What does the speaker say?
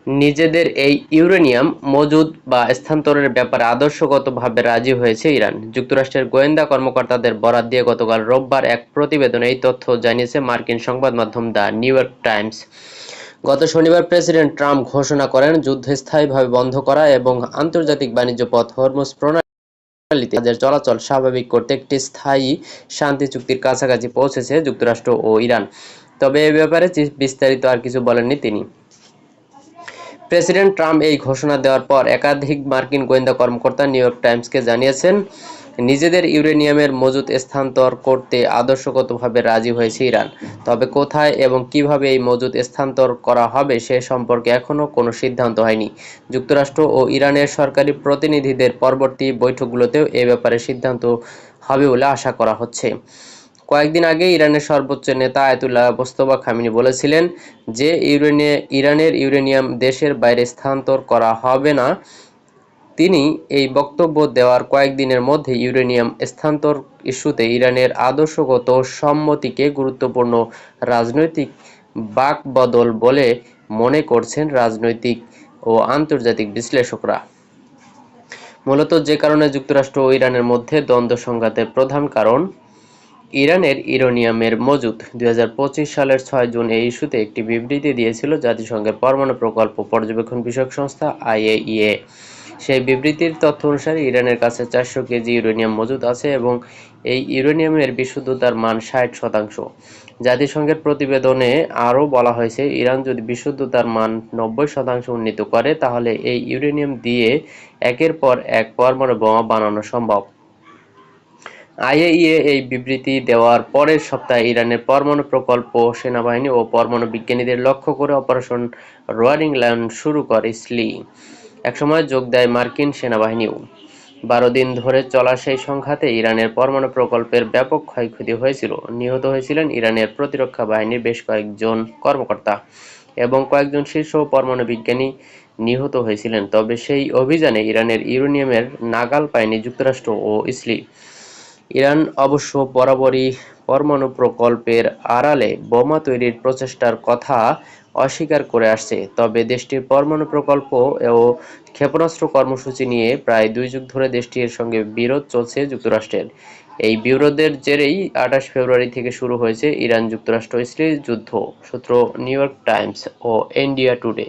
নিজেদের এই ইউরেনিয়াম মজুদ বা স্থানান্তরের ব্যাপারে আদর্শগতভাবে রাজি হয়েছে ইরান। যুক্তরাষ্ট্রের গোয়েন্দা কর্মকর্তাদের বরাত দিয়ে গতকাল রোববার এক প্রতিবেদনে এই তথ্য জানিয়েছে মার্কিন সংবাদ মাধ্যম দ্য নিউ ইয়র্ক টাইমস। গত শনিবার প্রেসিডেন্ট ট্রাম্প ঘোষণা করেন যুদ্ধ স্থায়ীভাবে বন্ধ করা এবং আন্তর্জাতিক বাণিজ্য পথ হরমুজ প্রণালীতে জাহাজের চলাচল স্বাভাবিক করতে একটি স্থায়ী শান্তি চুক্তির কাছাকাছি পৌঁছেছে যুক্তরাষ্ট্র ও ইরান। তবে এ ব্যাপারে বিস্তারিত আর কিছু বলেননি তিনি। প্রেসিডেন্ট ট্রাম্প এই ঘোষণা দেওয়ার পর একাধিক মার্কিন গোয়েন্দা কর্মকর্তা নিউ ইয়র্ক টাইমসকে জানিয়েছেন নিজেদের ইউরেনিয়ামের মজুত স্থানান্তর করতে আদর্শগতভাবে রাজি হয়েছে ইরান। তবে কোথায় এবং কিভাবে এই মজুত স্থানান্তর করা হবে সে সম্পর্কে এখনও কোনো সিদ্ধান্ত হয়নি। যুক্তরাষ্ট্র ও ইরানের সরকারি প্রতিনিধিদের পরবর্তী বৈঠকগুলোতেও এ ব্যাপারে সিদ্ধান্ত হবে বলে আশা করা হচ্ছে। কয়েকদিন আগে ইরানের সর্বোচ্চ নেতা আয়াতুল্লাহ মোস্তফা খামেনি বলেছিলেন যে ইরানের ইউরেনিয়াম দেশের বাইরে স্থানান্তর করা হবে না। তিনি এই বক্তব্য দেওয়ার কয়েকদিনের মধ্যে ইউরেনিয়াম স্থানান্তর ইস্যুতে ইরানের আদর্শগত সম্মতিকে গুরুত্বপূর্ণ রাজনৈতিক বাকবদল বলে মনে করছেন রাজনৈতিক ও আন্তর্জাতিক বিশ্লেষকরা। মূলত যে কারণে যুক্তরাষ্ট্র ও ইরানের মধ্যে দ্বন্দ্ব সংঘাতের প্রধান কারণ ইরানের ইউরেনিয়ামের মজুত। 2025 সালের 6 জুন এই ইস্যুতে একটি বিবৃতি দিয়েছিল জাতিসংঘের পরমাণু প্রকল্প পর্যবেক্ষণ বিষয়ক সংস্থা আইএইএ। সেই বিবৃতির তথ্য অনুসারে ইরানের কাছে 400 কেজি ইউরেনিয়াম মজুত আছে এবং এই ইউরেনিয়ামের বিশুদ্ধতার মান 60%। জাতিসংঘের প্রতিবেদনে আরও বলা হয়েছে ইরান যদি বিশুদ্ধতার মান 90% উন্নীত করে তাহলে এই ইউরেনিয়াম দিয়ে একের পর এক পরমাণু বোমা বানানো সম্ভব। আইএইএ এই বিবৃতি দেওয়ার পরের সপ্তাহে ইরানের পরমাণু প্রকল্প, সেনাবাহিনী ও পরমাণু বিজ্ঞানীদের লক্ষ্য করে অপারেশন রোয়ারিং লায়ন শুরু করে ইসলি। একসময় যোগ দেয় মার্কিন সেনাবাহিনীও। 12 দিন ধরে চলা সেই সংঘাতে ইরানের পরমাণু প্রকল্পের ব্যাপক ক্ষয়ক্ষতি হয়েছিল। নিহত হয়েছিলেন ইরানের প্রতিরক্ষা বাহিনীর বেশ কয়েকজন কর্মকর্তা এবং কয়েকজন শীর্ষ পরমাণু বিজ্ঞানী নিহত হয়েছিলেন। তবে সেই অভিযানে ইরানের ইউরেনিয়ামের নাগাল পায়নি যুক্তরাষ্ট্র ও ইসলি। ইরান অবশ্য বরাবরই পরমাণু প্রকল্পের আড়ালে বোমা তৈরির প্রচেষ্টার কথা অস্বীকার করে আসছে। তবে দেশটির পরমাণু প্রকল্প ও ক্ষেপণাস্ত্র কর্মসূচি নিয়ে প্রায় 2 যুগ ধরে দেশটির সঙ্গে বিরোধ চলছে যুক্তরাষ্ট্রের। এই বিরোধের জেরেই 28 ফেব্রুয়ারি থেকে শুরু হয়েছে ইরান-যুক্তরাষ্ট্র-ইসরায়েল যুদ্ধ। সূত্র নিউ ইয়র্ক টাইমস ও ইন্ডিয়া টুডে।